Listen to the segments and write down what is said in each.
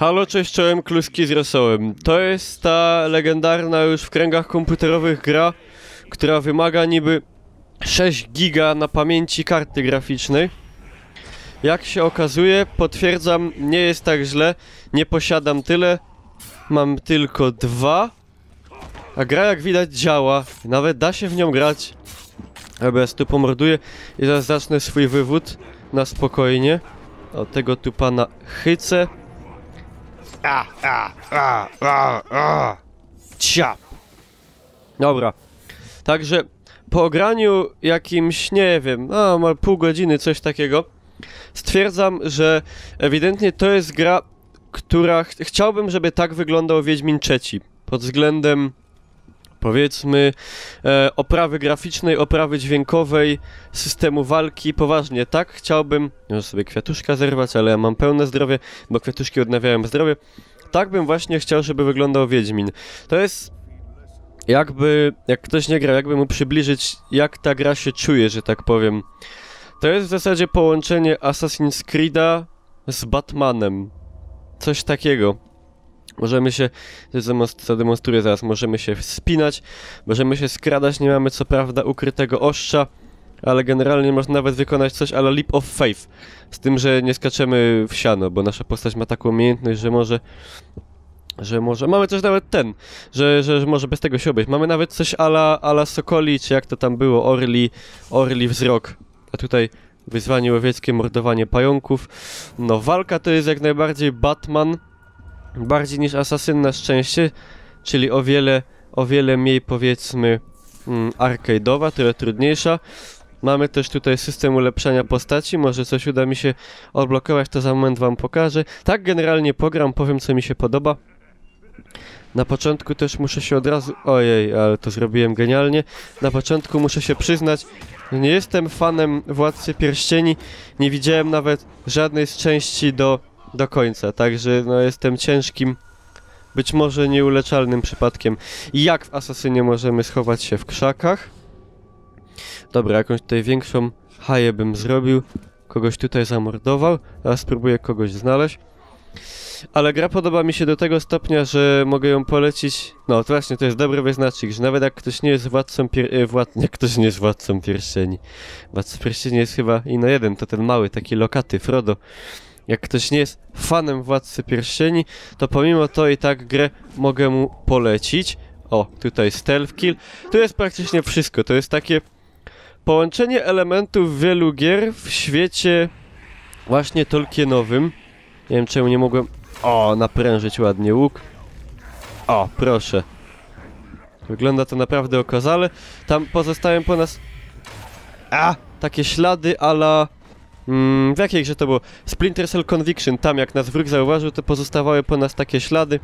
Halo, cześć, czołem, kluski z rosołem. To jest ta legendarna już w kręgach komputerowych gra, która wymaga niby 6 giga na pamięci karty graficznej. Jak się okazuje, potwierdzam, nie jest tak źle, nie posiadam tyle, mam tylko 2. A gra, jak widać, działa, nawet da się w nią grać. Dobra, ja tu pomorduję i zaraz zacznę swój wywód na spokojnie. O, tego tu pana chycę. Ciap. Dobra. Także po ograniu jakimś, nie wiem, ma pół godziny, coś takiego, stwierdzam, że ewidentnie to jest gra, która... Chciałbym, żeby tak wyglądał Wiedźmin III. Pod względem, powiedzmy, oprawy graficznej, oprawy dźwiękowej, systemu walki, poważnie, tak chciałbym, może sobie kwiatuszka zerwać, ale ja mam pełne zdrowie, bo kwiatuszki odnawiają zdrowie, tak bym właśnie chciał, żeby wyglądał Wiedźmin. To jest jakby, jak ktoś nie gra, jakby mu przybliżyć, jak ta gra się czuje, że tak powiem. To jest w zasadzie połączenie Assassin's Creed'a z Batmanem. Coś takiego. Możemy się, zademonstruję zaraz, możemy się wspinać, możemy się skradać, nie mamy co prawda ukrytego ostrza, ale generalnie można nawet wykonać coś a la Leap of Faith. Z tym, że nie skaczemy w siano, bo nasza postać ma taką umiejętność, że może... Mamy też nawet że może bez tego się obejść. Mamy nawet coś a la Sokoli, czy jak to tam było, Orli wzrok. A tutaj wyzwanie łowieckie, mordowanie pająków. No, walka to jest jak najbardziej Batman. Bardziej niż Asasyn na szczęście, czyli o wiele mniej, powiedzmy, arcade'owa, tyle trudniejsza. Mamy też tutaj system ulepszania postaci, może coś uda mi się odblokować, to za moment wam pokażę. Tak generalnie pogram, powiem co mi się podoba. Na początku też muszę się od razu... Ojej, ale to zrobiłem genialnie. Na początku muszę się przyznać, że nie jestem fanem Władcy Pierścieni, nie widziałem nawet żadnej z części do końca, także no jestem ciężkim, być może nieuleczalnym przypadkiem. I jak w Asasynie możemy schować się w krzakach? Dobra, jakąś tutaj większą haję bym zrobił, kogoś tutaj zamordował, a spróbuję kogoś znaleźć. Ale gra podoba mi się do tego stopnia, że mogę ją polecić, no to właśnie, to jest dobry wyznacznik, że nawet jak ktoś nie jest władcą pierścieni. Władca pierścieni jest chyba ino jeden, to ten mały, taki lokaty, Frodo. Jak ktoś nie jest fanem Władcy Pierścieni, to pomimo to i tak grę mogę mu polecić. O, tutaj stealth kill. Tu jest praktycznie wszystko. To jest takie połączenie elementów wielu gier w świecie właśnie Tolkienowym. Nie wiem czemu nie mogłem... O, naprężyć ładnie łuk. O, proszę. Wygląda to naprawdę okazale. Tam pozostają po nas... Takie ślady a la... w jakiej grze to było? Splinter Cell Conviction, tam jak nas wróg zauważył, to pozostawały po nas takie ślady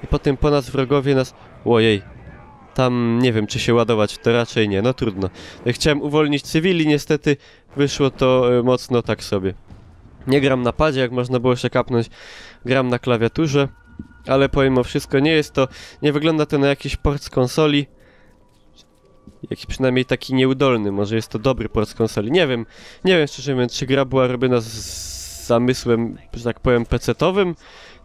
i potem po nas wrogowie nas... Ojej, tam nie wiem czy się ładować, to raczej nie, no trudno. Chciałem uwolnić cywili, niestety wyszło to mocno tak sobie. Nie gram na padzie, jak można było się kapnąć, gram na klawiaturze, ale pomimo wszystko nie wygląda to na jakiś port z konsoli. Jakiś przynajmniej taki nieudolny, może jest to dobry port z konsoli, nie wiem szczerze mówiąc, czy gra była robiona z zamysłem, że tak powiem, pecetowym,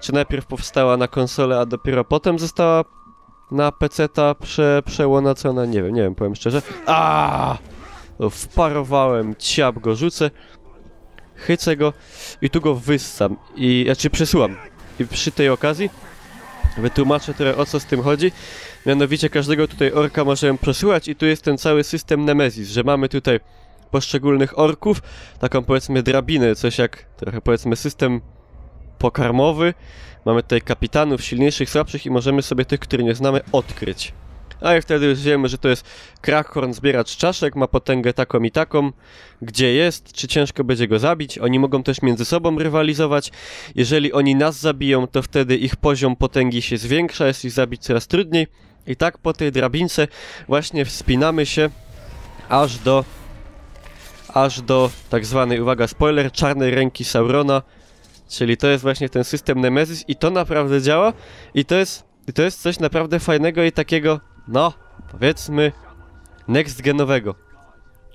czy najpierw powstała na konsolę, a dopiero potem została na peceta przełonacona, nie wiem, powiem szczerze. Wparowałem, ciap go rzucę, chycę go i tu go wyssam, przesuwam. I przy tej okazji wytłumaczę trochę o co z tym chodzi. Mianowicie każdego tutaj orka możemy przesuwać i tu jest ten cały system Nemesis, że mamy tutaj poszczególnych orków, taką powiedzmy drabinę, coś jak trochę powiedzmy system pokarmowy. Mamy tutaj kapitanów, silniejszych, słabszych i możemy sobie tych, których nie znamy, odkryć. A i wtedy już wiemy, że to jest Krackhorn, zbieracz czaszek, ma potęgę taką i taką, gdzie jest, czy ciężko będzie go zabić. Oni mogą też między sobą rywalizować. Jeżeli oni nas zabiją, to wtedy ich poziom potęgi się zwiększa, jest ich zabić coraz trudniej. I tak po tej drabince właśnie wspinamy się aż do tak zwanej, uwaga, spoiler, czarnej ręki Saurona. Czyli to jest właśnie ten system Nemesis i to naprawdę działa. I to jest coś naprawdę fajnego i takiego, no, powiedzmy, next genowego.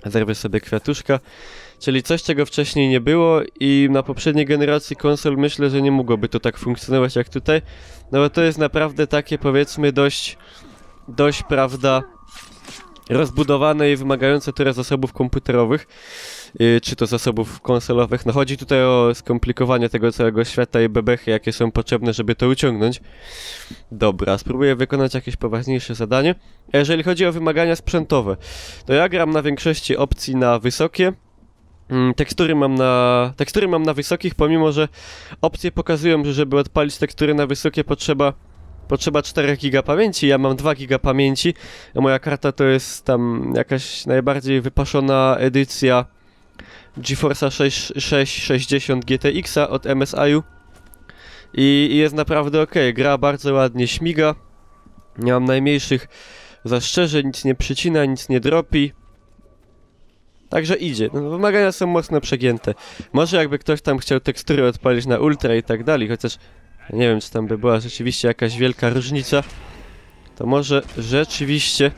Zerwę sobie kwiatuszka. Czyli coś, czego wcześniej nie było i na poprzedniej generacji konsol myślę, że nie mogłoby to tak funkcjonować jak tutaj. No bo to jest naprawdę takie, powiedzmy, dość, prawda, rozbudowane i wymagające teraz zasobów komputerowych, czy to zasobów konsolowych. No chodzi tutaj o skomplikowanie tego całego świata i bebechy, jakie są potrzebne, żeby to uciągnąć. Dobra, spróbuję wykonać jakieś poważniejsze zadanie. A jeżeli chodzi o wymagania sprzętowe, to ja gram na większości opcji na wysokie. Tekstury mam na wysokich, pomimo że opcje pokazują, że żeby odpalić tekstury na wysokie potrzeba 4 giga pamięci, ja mam 2 giga pamięci, a moja karta to jest tam jakaś najbardziej wypaszona edycja GeForce'a 660 GTX-a od MSI-u i jest naprawdę ok, gra bardzo ładnie śmiga, nie mam najmniejszych zastrzeżeń, nic nie przycina, nic nie dropi. Także idzie. No, wymagania są mocno przegięte. Może jakby ktoś tam chciał tekstury odpalić na ultra i tak dalej, chociaż nie wiem, czy tam by była rzeczywiście jakaś wielka różnica. To może rzeczywiście...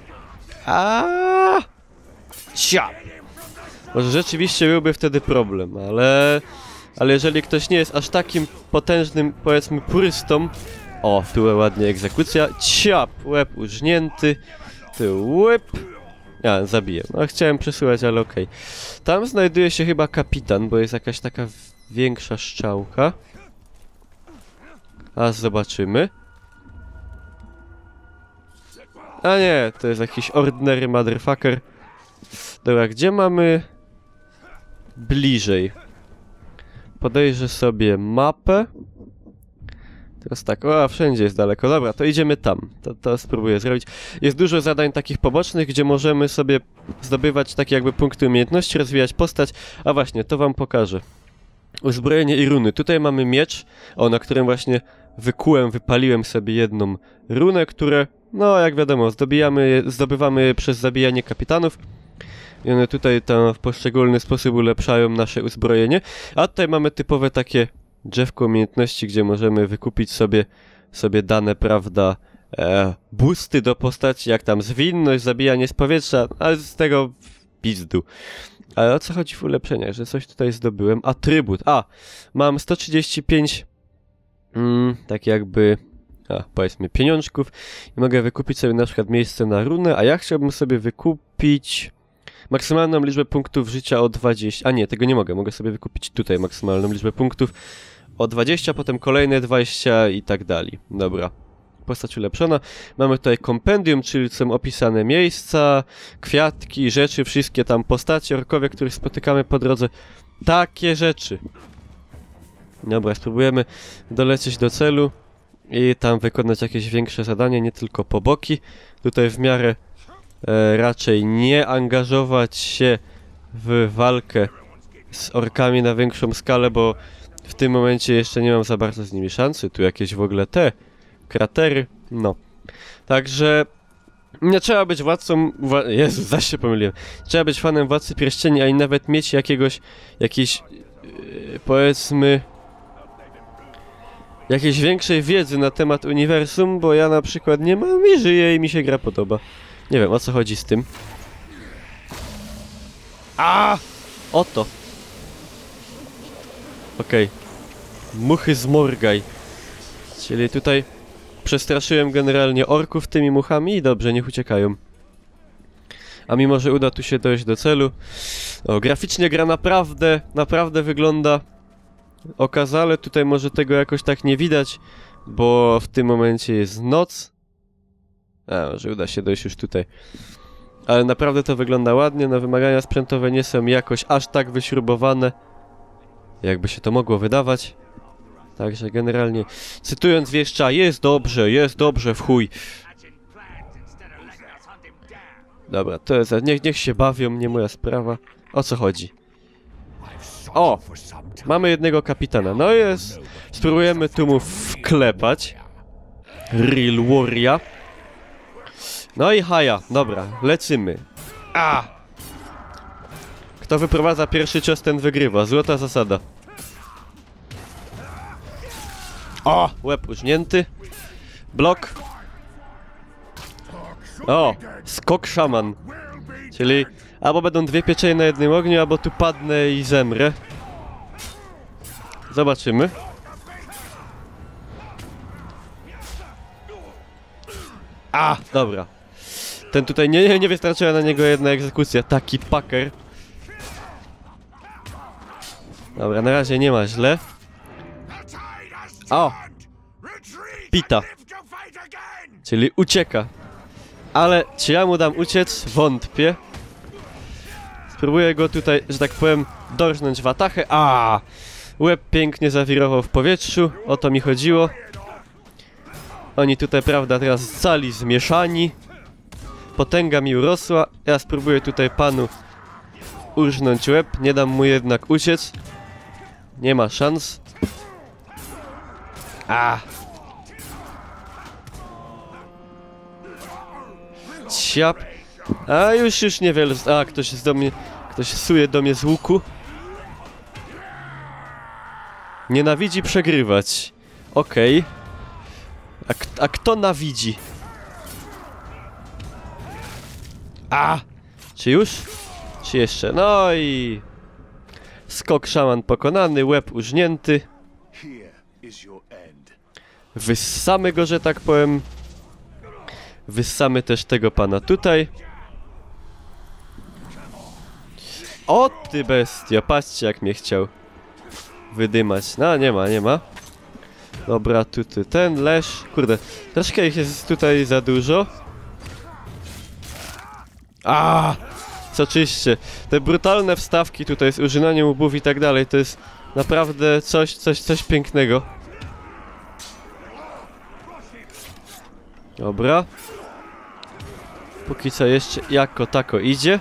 Może rzeczywiście byłby wtedy problem, ale jeżeli ktoś nie jest aż takim potężnym, powiedzmy, purystą... O, tu ładnie egzekucja. Ciap! Łeb użnięty. Tu łyp. Ja, zabiję. No, chciałem przesyłać, ale okej. Tam znajduje się chyba kapitan, bo jest jakaś taka większa strzałka. A zobaczymy. A nie, to jest jakiś ordinary motherfucker. Dobra, gdzie mamy... bliżej. Podejrzę sobie mapę. Teraz tak, o, wszędzie jest daleko. Dobra, to idziemy tam. To spróbuję zrobić. Jest dużo zadań takich pobocznych, gdzie możemy sobie zdobywać takie jakby punkty umiejętności, rozwijać postać. A właśnie, to wam pokażę. Uzbrojenie i runy. Tutaj mamy miecz, na którym właśnie wypaliłem sobie jedną runę, które, no jak wiadomo, zdobywamy przez zabijanie kapitanów. I one tutaj tam w poszczególny sposób ulepszają nasze uzbrojenie. A tutaj mamy typowe takie drzewko umiejętności, gdzie możemy wykupić sobie dane, prawda, boosty do postaci, jak tam zwinność, zabijanie z powietrza, ale z tego pizdu. Ale o co chodzi w ulepszeniach, że coś tutaj zdobyłem? Atrybut. Mam 135 tak jakby, powiedzmy, pieniążków i mogę wykupić sobie na przykład miejsce na runę, a ja chciałbym sobie wykupić maksymalną liczbę punktów życia o 20. A nie, tego nie mogę. Mogę sobie wykupić tutaj maksymalną liczbę punktów o 20, potem kolejne 20 i tak dalej. Dobra. Postać ulepszona. Mamy tutaj kompendium, czyli są opisane miejsca, kwiatki, rzeczy, wszystkie tam postacie, orkowie, których spotykamy po drodze. Takie rzeczy. Dobra, spróbujemy dolecieć do celu i tam wykonać jakieś większe zadanie, nie tylko po boki. Tutaj w miarę raczej nie angażować się w walkę z orkami na większą skalę, bo w tym momencie jeszcze nie mam za bardzo z nimi szansy. Tu jakieś w ogóle te kratery, no. Także nie trzeba być władcą... Jezu, zaś się pomyliłem. Trzeba być fanem Władcy Pierścieni, a i nawet mieć jakiejś powiedzmy... jakiejś większej wiedzy na temat uniwersum, bo ja na przykład nie mam i żyję i mi się gra podoba. Nie wiem, o co chodzi z tym. Oto. Okej. Muchy zmorgaj. Czyli tutaj przestraszyłem generalnie orków tymi muchami i dobrze, niech uciekają. A mimo, że uda tu się dojść do celu. Graficznie gra naprawdę wygląda okazale. Tutaj może tego jakoś tak nie widać, bo w tym momencie jest noc. Może uda się dojść już tutaj. Ale naprawdę to wygląda ładnie, no wymagania sprzętowe nie są jakoś aż tak wyśrubowane, jakby się to mogło wydawać. Także generalnie, cytując wieszcza, jest dobrze, w chuj. Dobra, to jest, niech się bawią, nie moja sprawa. O co chodzi? O! Mamy jednego kapitana, no jest. Spróbujemy tu mu wklepać. Real Warrior. No i haja, dobra, lecimy. Kto wyprowadza pierwszy cios, ten wygrywa. Złota zasada. Łeb użnięty. Blok. Skok szaman. Czyli Albo będą dwie pieczenie na jednym ogniu, albo tu padnę i zemrę. Zobaczymy. A, dobra. Ten tutaj nie wystarczyła na niego jedna egzekucja. Taki paker. Dobra, na razie nie ma źle. O! Pita. Czyli ucieka. Ale czy ja mu dam uciec? Wątpię. Spróbuję go tutaj, że tak powiem, dorżnąć w atachę. A! Łeb pięknie zawirował w powietrzu. O to mi chodziło. Oni tutaj, prawda, teraz cali zmieszani. Potęga mi urosła. Ja spróbuję tutaj panu urżnąć łeb. Nie dam mu jednak uciec. Nie ma szans. A! Ciap. A już niewiele. A, ktoś suje do mnie z łuku. Nienawidzi przegrywać. Okej. A kto nawidzi? A! Czy już? Czy jeszcze? No i... Skok szaman pokonany, łeb użnięty. Wyssamy go, że tak powiem. Wyssamy też tego pana tutaj. O ty bestia, patrzcie jak mnie chciał wydymać. No nie ma. Dobra, tu ten leż. Kurde, troszkę ich jest tutaj za dużo. A! Oczywiście. Te brutalne wstawki tutaj z użynaniem łbów i tak dalej, to jest naprawdę coś pięknego. Dobra. Póki co jeszcze jako tako idzie.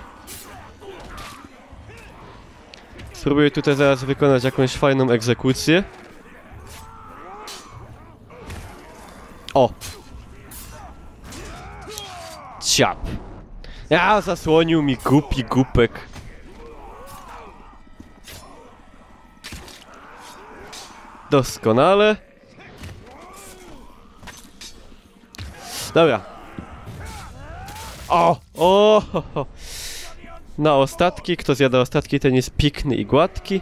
Spróbuję tutaj zaraz wykonać jakąś fajną egzekucję. O! Ciap! Ja, zasłonił mi głupi głupek. Doskonale. Dobra. O! Na ostatki. Kto zjada ostatki, ten jest piękny i gładki.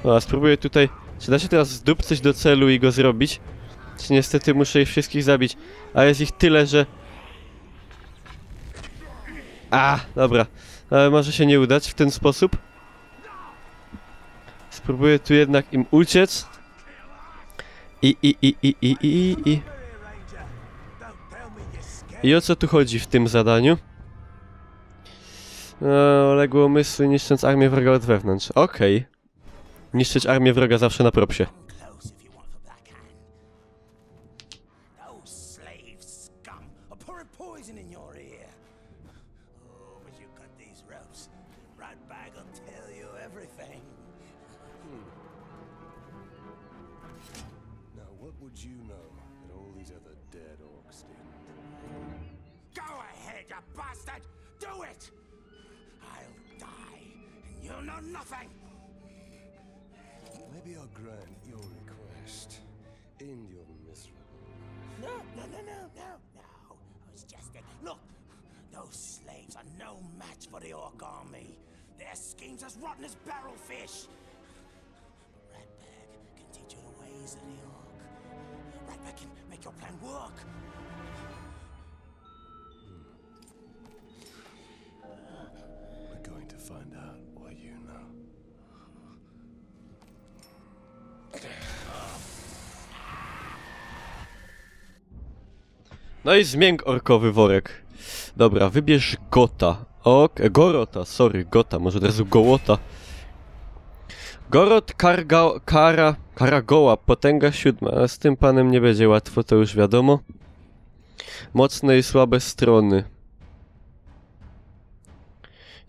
No, spróbuję tutaj... Czy da się teraz zdupcyć do celu i go zrobić? Czy niestety muszę ich wszystkich zabić? A jest ich tyle, że... A, dobra. Ale może się nie udać w ten sposób. Spróbuję tu jednak im uciec. I o co tu chodzi w tym zadaniu? Uległe umysły, niszcząc armię wroga od wewnątrz. Okej. Niszczyć armię wroga zawsze na propsie. Nothing. Maybe I'll grant your request. End your miserable. No. I was just look, those slaves are no match for the Orc army. Their schemes as rotten as barrel fish. Ratbag can teach you the ways of the Orc. Ratbag can make your plan work. We're going to find out what you know. No i zmięk orkowy worek. Dobra, wybierz Gota. Gorota, sorry, Gota, może od razu Gołota. Gorot Karagoła, potęga 7. A z tym panem nie będzie łatwo, to już wiadomo. Mocne i słabe strony.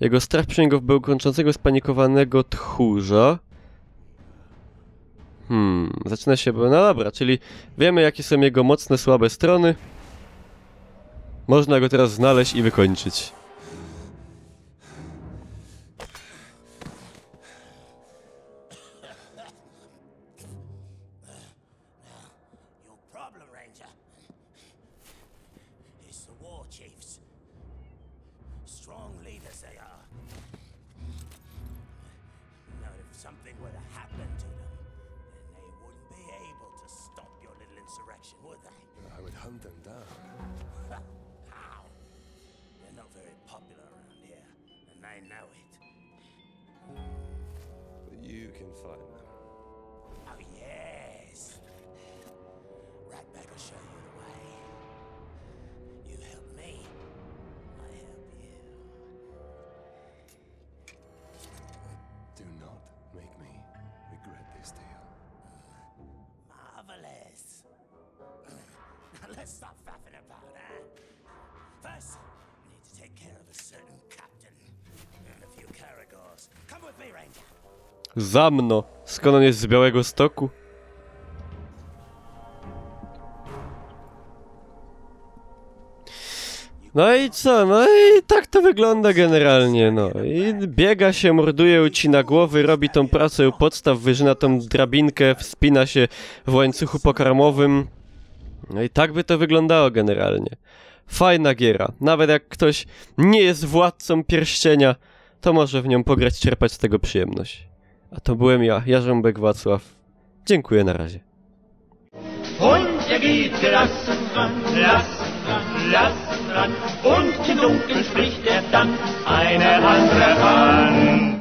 Jego strach przyniósł był kończącego spanikowanego tchórza. Zaczyna się... No dobra, czyli wiemy jakie są jego mocne, słabe strony. Można go teraz znaleźć i wykończyć. Your problem, Ranger, is the war chiefs. Strong leaders they are. something were to happen to them, then they wouldn't be able to stop your little insurrection, would they? I would hunt them down. How? They're not very popular around here, and they know it. But you can find them. Oh, yes. Ratbag will show you the way. You help me, I help you. Do not make me regret this deal. Marvelous. Now let's stop faffing about, huh? First, we need to take care of a certain captain and a few caragors. Come with me, Ranger. Za mną. Skąd on jest z Białego Stoku? No i co? No i tak to wygląda generalnie, no. I biega się, morduje, ucina głowy, robi tą pracę u podstaw, wyżyna tą drabinkę, wspina się w łańcuchu pokarmowym. No i tak by to wyglądało generalnie. Fajna giera. Nawet jak ktoś nie jest władcą pierścienia, to może w nią pograć, czerpać z tego przyjemność. A to byłem ja, Jarząbek Wacław. Dziękuję, na razie. Und geht gelassen ran, lassen ran, lassen ran. Und im Dunkeln spricht dann eine andere an.